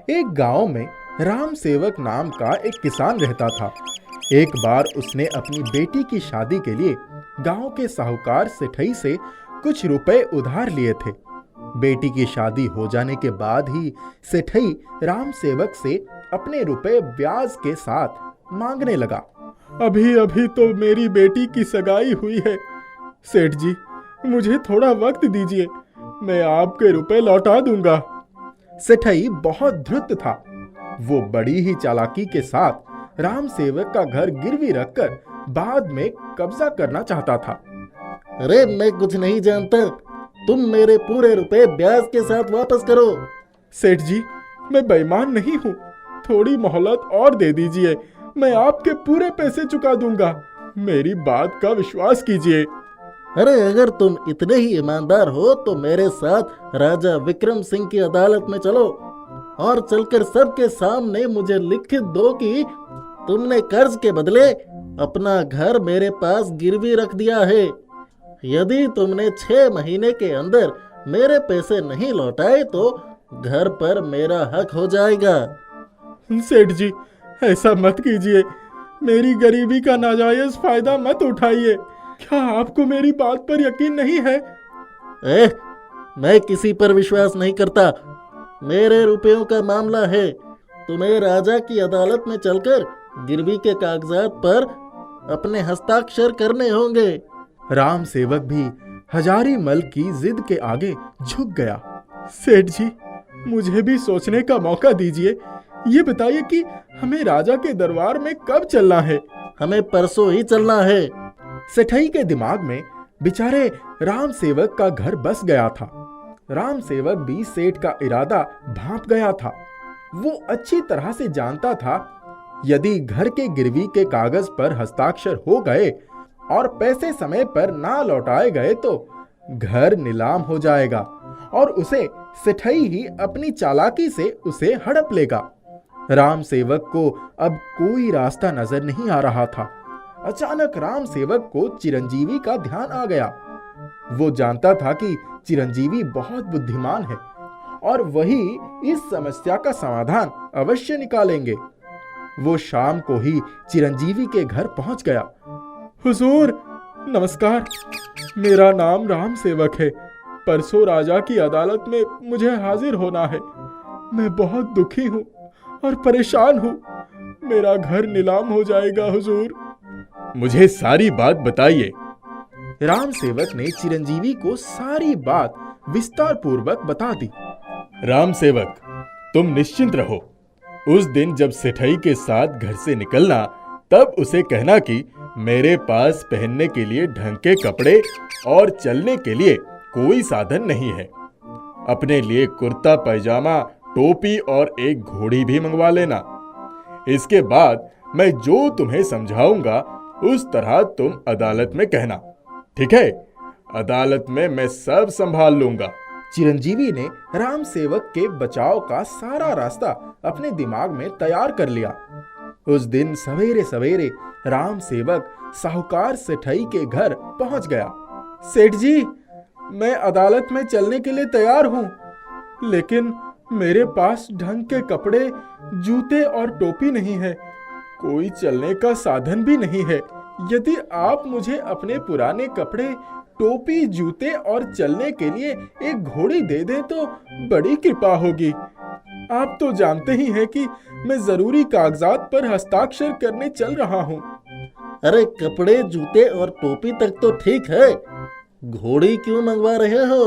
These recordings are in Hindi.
एक गांव में राम सेवक नाम का एक किसान रहता था। एक बार उसने अपनी बेटी की शादी के लिए गांव के साहूकार सेठई से कुछ रुपए उधार लिए थे। बेटी की शादी हो जाने के बाद ही सेठई राम सेवक से अपने रुपए ब्याज के साथ मांगने लगा। अभी अभी तो मेरी बेटी की सगाई हुई है। सेठ जी, मुझे थोड़ा वक्त दीजिए, मैं आपके रुपए लौटा दूंगा। सेठई बहुत धूर्त था। वो बड़ी ही चालाकी के साथ राम सेवक का घर गिरवी रखकर बाद में कब्जा करना चाहता था। अरे मैं कुछ नहीं जानता, तुम मेरे पूरे रुपए ब्याज के साथ वापस करो। सेठ जी, मैं बेईमान नहीं हूँ, थोड़ी मोहलत और दे दीजिए, मैं आपके पूरे पैसे चुका दूंगा। मेरी बात का विश्वास कीजिए। अरे अगर तुम इतने ही ईमानदार हो तो मेरे साथ राजा विक्रम सिंह की अदालत में चलो और चलकर सबके सामने मुझे लिखित दो कि तुमने कर्ज के बदले अपना घर मेरे पास गिरवी रख दिया है। यदि तुमने 6 महीने के अंदर मेरे पैसे नहीं लौटाए तो घर पर मेरा हक हो जाएगा। सेठ जी, ऐसा मत कीजिए, मेरी गरीबी का नाजायज फायदा मत उठाइए। क्या आपको मेरी बात पर यकीन नहीं है? मैं किसी पर विश्वास नहीं करता। मेरे रुपयों का मामला है, तुम्हें राजा की अदालत में चलकर गिरवी के कागजात पर अपने हस्ताक्षर करने होंगे। राम सेवक भी हजारी मल की जिद के आगे झुक गया। सेठ जी, मुझे भी सोचने का मौका दीजिए। ये बताइए कि हमें राजा के दरबार में कब चलना है? हमें परसों ही चलना है। सेठई के दिमाग में बेचारे राम सेवक का घर बस गया था। राम सेवक भी सेठ का इरादा भांप गया था। वो अच्छी तरह से जानता था, यदि घर के गिरवी के कागज पर हस्ताक्षर हो गए और पैसे समय पर ना लौटाए गए तो घर नीलाम हो जाएगा और उसे सेठई ही अपनी चालाकी से उसे हड़प लेगा। राम सेवक को अब कोई रास्ता नजर नहीं आ रहा था। अचानक राम सेवक को चिरंजीवी का ध्यान आ गया। वो जानता था कि चिरंजीवी बहुत बुद्धिमान है और वही इस समस्या का समाधान अवश्य निकालेंगे। वो शाम को ही चिरंजीवी के घर पहुंच गया। हुजूर, नमस्कार, मेरा नाम राम सेवक है। परसों राजा की अदालत में मुझे हाजिर होना है। मैं बहुत दुखी हूँ और परेशान हूँ। मेरा घर नीलाम हो जाएगा हुजूर। मुझे सारी बात बताइए। राम सेवक ने चिरंजीवी को सारी बात विस्तार पूर्वक बता दी। राम सेवक, तुम निश्चिंत रहो। उस दिन जब सेठई के साथ घर से निकलना, तब उसे कहना कि मेरे पास पहनने के लिए ढंग के कपड़े और चलने के लिए कोई साधन नहीं है। अपने लिए कुर्ता पैजामा, टोपी और एक घोड़ी भी मंगवा लेना। इसके बाद मैं जो तुम्हें समझाऊंगा उस तरह तुम अदालत में कहना, ठीक है? अदालत में मैं सब संभाल लूंगा। चिरंजीवी ने राम सेवक के बचाव का सारा रास्ता अपने दिमाग में तैयार कर लिया। उस दिन सवेरे सवेरे राम सेवक साहूकार सेठई के घर पहुंच गया। सेठ जी, मैं अदालत में चलने के लिए तैयार हूं, लेकिन मेरे पास ढंग के कपड़े, जूते और टोपी नहीं है। कोई चलने का साधन भी नहीं है। यदि आप मुझे अपने पुराने कपड़े, टोपी, जूते और चलने के लिए एक घोड़ी दे दें तो बड़ी कृपा होगी। आप तो जानते ही हैं कि मैं जरूरी कागजात पर हस्ताक्षर करने चल रहा हूँ। अरे कपड़े, जूते और टोपी तक तो ठीक है, घोड़ी क्यों मंगवा रहे हो?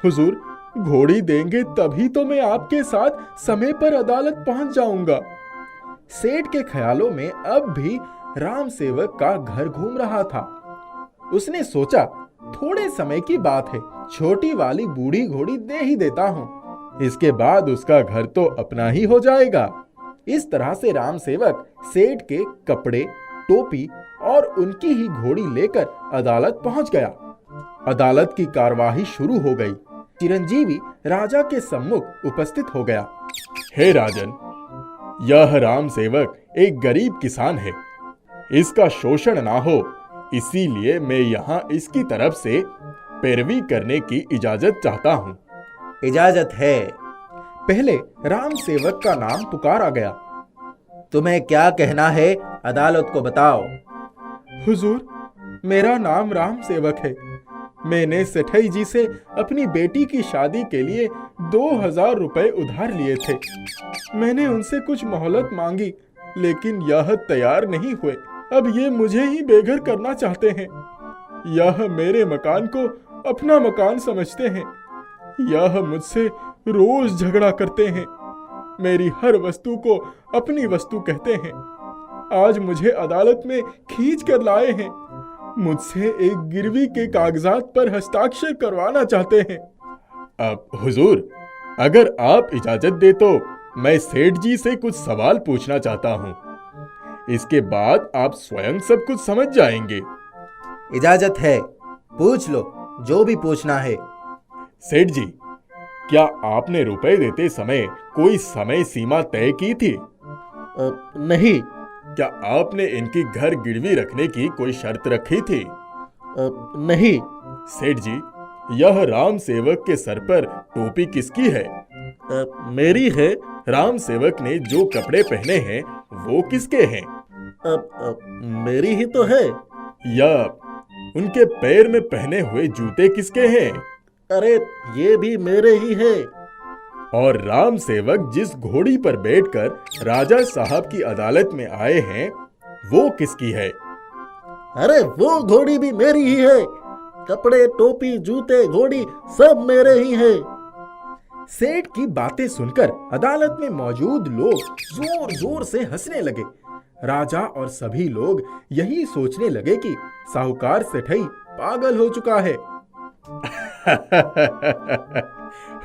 हुजूर, घोड़ी देंगे तभी तो मैं आपके साथ समय पर अदालत पहुंच जाऊंगा। सेठ के ख्यालों में अब भी राम सेवक का घर घूम रहा था। उसने सोचा, थोड़े समय की बात है, छोटी वाली बूढ़ी घोड़ी दे ही देता हूँ, इसके बाद उसका घर तो अपना ही हो जाएगा। इस तरह से राम सेवक सेठ के कपड़े, टोपी और उनकी ही घोड़ी लेकर अदालत पहुंच गया। अदालत की कार्यवाही शुरू हो गई। चिरंजीवी राजा के सम्मुख उपस्थित हो गया। हे राजन, यह राम सेवक एक गरीब किसान है। इसका शोषण ना हो, इसीलिए मैं यहाँ इसकी तरफ से पैरवी करने की इजाजत चाहता हूँ। इजाजत है, पहले राम सेवक का नाम पुकारा गया। तुम्हें क्या कहना है, अदालत को बताओ। हुजूर, मेरा नाम राम सेवक है। मैंने सेठई जी से अपनी बेटी की शादी के लिए 2000 रुपए उधार लिए थे। मैंने उनसे कुछ मोहलत मांगी, लेकिन यह तैयार नहीं हुए। अब ये मुझे ही बेघर करना चाहते हैं। यह मेरे मकान को अपना मकान समझते हैं। यह मुझसे रोज झगड़ा करते हैं। मेरी हर वस्तु को अपनी वस्तु कहते हैं। आज मुझे अदालत में खींच कर लाए हैं। मुझसे एक गिरवी के कागजात पर हस्ताक्षर करवाना चाहते हैं। अब हुजूर, अगर आप इजाजत दे तो मैं सेठ जी से कुछ सवाल पूछना चाहता हूँ। इसके बाद आप स्वयं सब कुछ समझ जाएंगे। इजाजत है, पूछ लो जो भी पूछना है। सेठ जी, क्या आपने रुपए देते समय कोई समय सीमा तय की थी? नहीं। क्या आपने इनकी घर गिरवी रखने की कोई शर्त रखी थी? नहीं। सेठ जी, यह राम सेवक के सर पर टोपी किसकी है? मेरी है। राम सेवक ने जो कपड़े पहने हैं वो किसके हैं? मेरी ही तो है। या उनके पैर में पहने हुए जूते किसके हैं? अरे, ये भी मेरे ही है। और राम सेवक जिस घोड़ी पर बैठकर राजा साहब की अदालत में आए हैं वो किसकी है? अरे, वो घोड़ी भी मेरी ही है। कपड़े, टोपी, जूते, घोड़ी सब मेरे ही है। सेठ की बातें सुनकर अदालत में मौजूद लोग जोर जोर से हंसने लगे। राजा और सभी लोग यही सोचने लगे कि साहूकार सेठई पागल हो चुका है।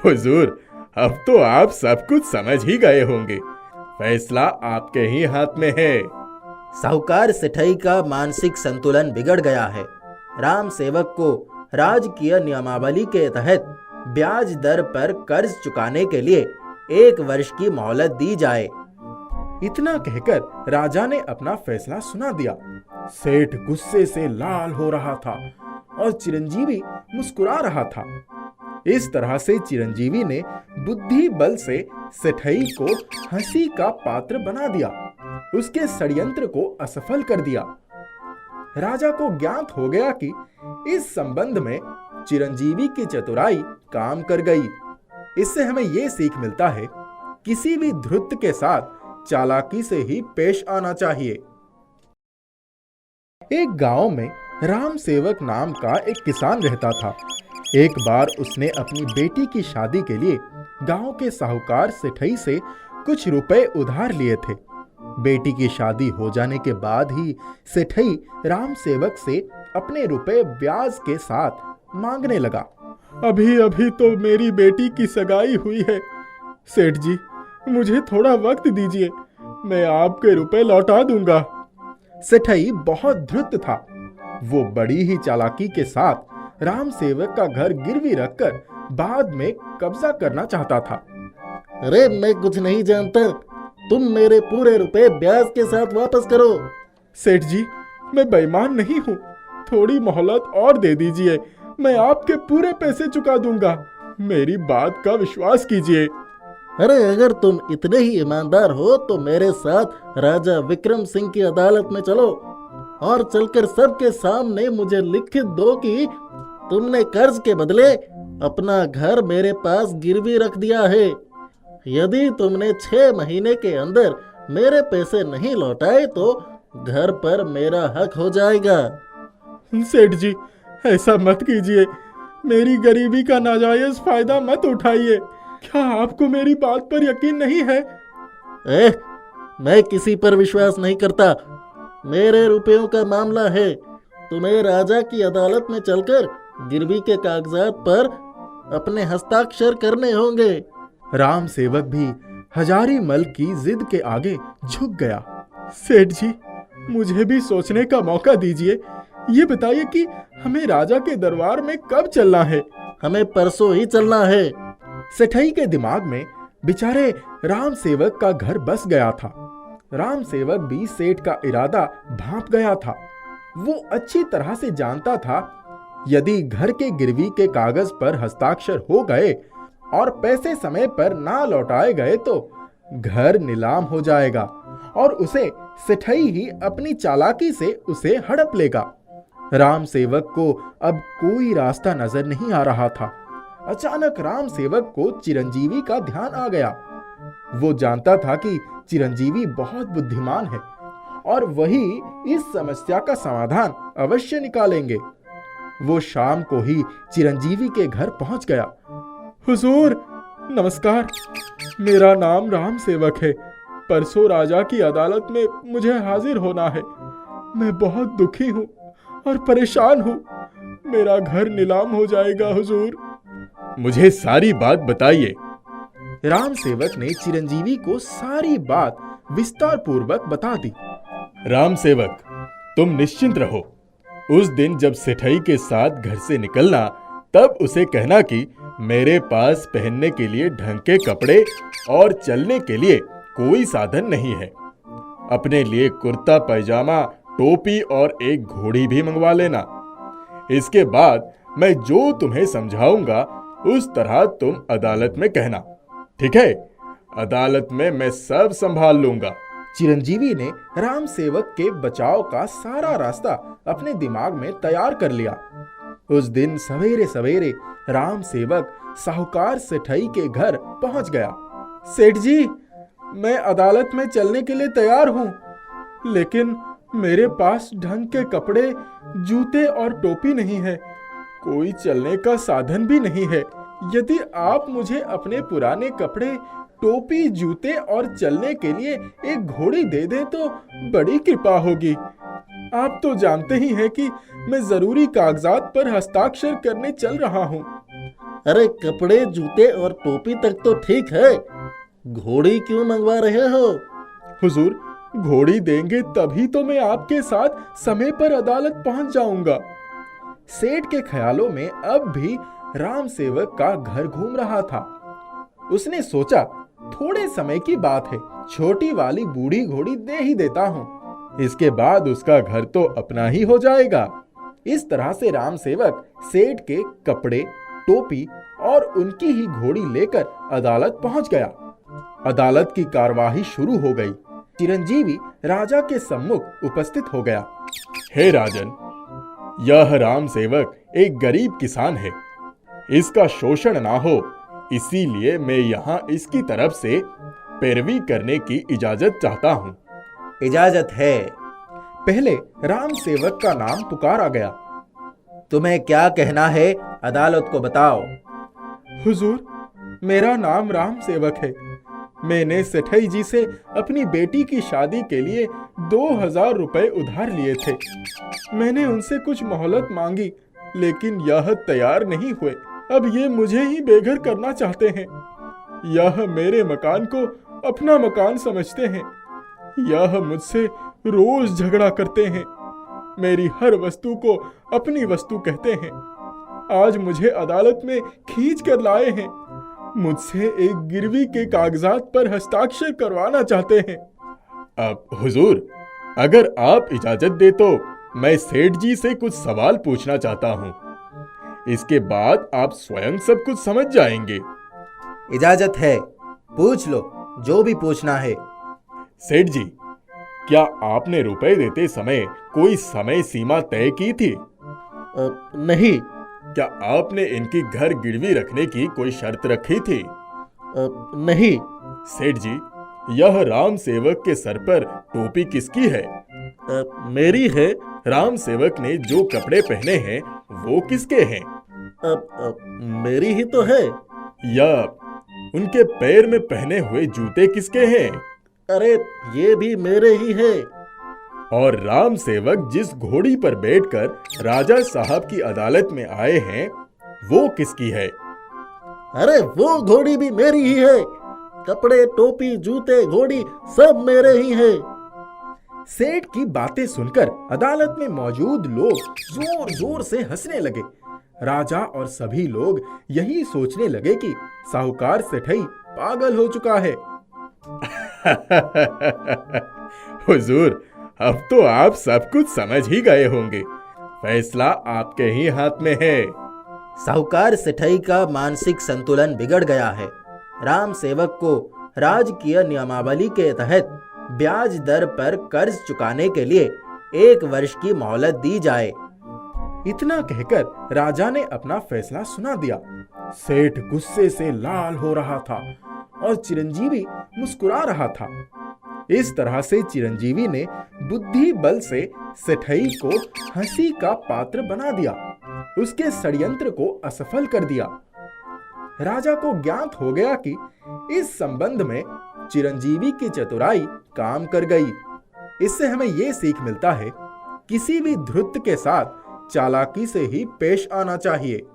हुजूर, अब तो आप सब कुछ समझ ही गए होंगे। फैसला आपके ही हाथ में है। साहूकार सेठई का मानसिक संतुलन बिगड़ गया है। राम सेवक को राजकीय नियमावली के तहत ब्याज दर पर कर्ज चुकाने के लिए 1 वर्ष की मोहलत दी जाए। इतना कहकर राजा ने अपना फैसला सुना दिया। सेठ गुस्से से लाल हो रहा था और चिरंजीवी मुस्कुरा रहा था। इस तरह से चिरंजीवी ने बुद्धि बल से सेठई को हंसी का पात्र बना दिया, उसके षड्यंत्र को असफल कर दिया। राजा को ज्ञात हो गया कि इस संबंध में चिरंजीवी की चतुराई काम कर गई। इससे हमें यह सीख मिलता है, किसी भी धृत्य के साथ चालाकी से ही पेश आना चाहिए। एक गांव में राम सेवक नाम का एक किसान रहता था। एक बार उसने अपनी बेटी की शादी के लिए गांव के साहूकार सेठई से कुछ रुपए उधार लिए थे। बेटी की शादी हो जाने के बाद ही सेठई राम सेवक से अपने रुपए ब्याज के साथ मांगने लगा। अभी अभी तो मेरी बेटी की सगाई हुई है। सेठ जी, मुझे थोड़ा वक्त दीजिए, मैं आपके रुपए लौटा दूंगा। सेठई बहुत धृत था। वो बड़ी ही चालाकी के साथ राम सेवक का घर गिरवी रखकर बाद में कब्जा करना चाहता था। अरे, मैं कुछ नहीं जानता, तुम मेरे पूरे रुपए ब्याज के साथ वापस करो। सेठ जी, मैं बेईमान नहीं हूँ, थोड़ी मोहलत और दे दीजिए, मैं आपके पूरे पैसे चुका दूंगा। मेरी बात का विश्वास कीजिए। अरे, अगर तुम इतने ही ईमानदार हो तो मेरे साथ राजा विक्रम सिंह की अदालत में चलो और चलकर सबके सामने मुझे लिखित दो कि तुमने कर्ज के बदले अपना घर मेरे पास गिरवी रख दिया है। यदि तुमने 6 महीने के अंदर मेरे पैसे नहीं लौटाए तो घर पर मेरा हक हो जाएगा। सेठ जी, ऐसा मत कीजिए, मेरी गरीबी का नाजायज फायदा मत उठाइए। क्या आपको मेरी बात पर यकीन नहीं है? मैं किसी पर विश्वास नहीं करता। मेरे रुपयों का मामला है, तुम्हें राजा की अदालत में चलकर गिरवी के कागजात पर अपने हस्ताक्षर करने होंगे। राम सेवक भी हजारी मल की जिद के आगे झुक गया। सेठ जी, मुझे भी सोचने का मौका दीजिए। ये बताइए कि हमें राजा के दरबार में कब चलना है? हमें परसों ही चलना है। सेठई के दिमाग में बेचारे राम सेवक का घर बस गया था। राम सेवक भी सेठ का इरादा भांप गया था। वो अच्छी तरह से जानता था, यदि घर के गिरवी के कागज पर हस्ताक्षर हो गए और पैसे समय पर ना लौटाए गए तो घर नीलाम हो जाएगा और उसे सेठई ही अपनी चालाकी से उसे हड़प लेगा। राम सेवक को अब कोई रास्ता नजर नहीं आ रहा था। अचानक राम सेवक को चिरंजीवी का ध्यान आ गया। वो जानता था कि चिरंजीवी बहुत बुद्धिमान है और वही इस समस्या का समाधान अवश्य निकालेंगे। वो शाम को ही चिरंजीवी के घर पहुंच गया। हुजूर नमस्कार, मेरा नाम राम सेवक है। परसों राजा की अदालत में मुझे हाजिर होना है। मैं बहुत दुखी हूँ और परेशान हूँ। मेरा घर नीलाम हो जाएगा हुजूर। मुझे सारी बात बताइए। राम सेवक ने चिरंजीवी को सारी बात विस्तार पूर्वक बता दी। राम सेवक, तुम निश्चिंत रहो। उस दिन जब सेठई के साथ घर से निकलना, तब उसे कहना कि मेरे पास पहनने के लिए ढंग के कपड़े और चलने के लिए कोई साधन नहीं है। अपने लिए कुर्ता पैजामा, टोपी और एक घोड़ी भी मंगवा लेना। इसके बाद मैं जो तुम्हें समझाऊंगा उस तरह तुम अदालत में कहना, ठीक है? अदालत में मैं सब संभाल लूंगा। चिरंजीवी ने राम सेवक के बचाव का सारा रास्ता अपने दिमाग में तैयार कर लिया। उस दिन सवेरे सवेरे राम सेवक साहूकार सेठई के घर पहुंच गया। सेठ जी, मैं अदालत में चलने के लिए तैयार हूं, लेकिन मेरे पास ढंग के कपड़े, जूते और टोपी नहीं है। कोई चलने का साधन भी नहीं है। यदि आप मुझे अपने पुराने कपड़े, टोपी, जूते और चलने के लिए एक घोड़ी दे दें तो बड़ी कृपा होगी। आप तो जानते ही हैं कि मैं जरूरी कागजात पर हस्ताक्षर करने चल रहा हूँ। अरे कपड़े, जूते और टोपी तक तो ठीक है, घोड़ी क्यों मंगवा रहे हो? हुजूर, घोड़ी देंगे तभी तो मैं आपके साथ समय पर अदालत पहुंच जाऊंगा। सेठ के ख्यालों में अब भी राम सेवक का घर घूम रहा था। उसने सोचा, थोड़े समय की बात है, छोटी वाली बूढ़ी घोड़ी दे ही देता हूँ। इसके बाद उसका घर तो अपना ही हो जाएगा। इस तरह से राम सेवक सेठ के कपड़े, टोपी और उनकी ही घोड़ी लेकर अदालत पहुंच गया। अदालत की कार्यवाही शुरू हो गई। चिरंजीवी राजा के सम्मुख उपस्थित हो गया। हे राजन, यह राम सेवक एक गरीब किसान है। इसका शोषण ना हो, इसीलिए मैं यहाँ इसकी तरफ से पैरवी करने की इजाजत चाहता हूँ। इजाजत है। पहले राम सेवक का नाम पुकारा गया। तुम्हें क्या कहना है, अदालत को बताओ। हुजूर, मेरा नाम राम सेवक है। मैंने सेठई जी से अपनी बेटी की शादी के लिए 2000 रुपए उधार लिए थे। मैंने उनसे कुछ मोहलत मांगी, लेकिन यह तैयार नहीं हुए। अब ये मुझे ही बेघर करना चाहते हैं। यह मेरे मकान को अपना मकान समझते हैं। यह मुझसे रोज झगड़ा करते हैं। मेरी हर वस्तु को अपनी वस्तु कहते हैं। आज मुझे अदालत में खींच कर लाए हैं। मुझसे एक गिरवी के कागजात पर हस्ताक्षर करवाना चाहते हैं। अब हुजूर, अगर आप इजाजत दे तो मैं सेठ जी से कुछ सवाल पूछना चाहता हूँ। इसके बाद आप स्वयं सब कुछ समझ जाएंगे। इजाजत है, पूछ लो जो भी पूछना है। सेठ जी, क्या आपने रुपए देते समय कोई समय सीमा तय की थी? नहीं। क्या आपने इनकी घर गिरवी रखने की कोई शर्त रखी थी? नहीं। सेठ जी, यह राम सेवक के सर पर टोपी किसकी है? मेरी है। राम सेवक ने जो कपड़े पहने हैं वो किसके हैं? मेरी ही तो है। या उनके पैर में पहने हुए जूते किसके हैं? अरे ये भी मेरे ही है। और राम सेवक जिस घोड़ी पर बैठकर राजा साहब की अदालत में आए हैं वो किसकी है? अरे वो घोड़ी भी मेरी ही है। कपड़े, टोपी, जूते, घोड़ी सब मेरे ही है। सेठ की बातें सुनकर अदालत में मौजूद लोग जोर जोर से हंसने लगे। राजा और सभी लोग यही सोचने लगे कि साहूकार सेठई पागल हो चुका है। हुजूर, अब तो आप सब कुछ समझ ही गए होंगे। फैसला आपके ही हाथ में है। साहूकार सेठई का मानसिक संतुलन बिगड़ गया है। राम सेवक को राजकीय नियमावली के तहत ब्याज दर पर कर्ज चुकाने के लिए 1 वर्ष की मोहलत दी जाए। इतना कहकर राजा ने अपना फैसला सुना दिया। सेठ गुस्से से लाल हो रहा था और चिरंजीवी मुस्कुरा रहा था। इस तरह से चिरंजीवी ने बुद्धि बल से सेठई को हंसी का पात्र बना दिया, उसके षड्यंत्र को असफल कर दिया। राजा को ज्ञात हो गया कि इस संबंध में चिरंजीवी की चतुराई काम कर गई। इससे हमें यह सीख मिलता है, किसी भी धृत्य के साथ चालाकी से ही पेश आना चाहिए।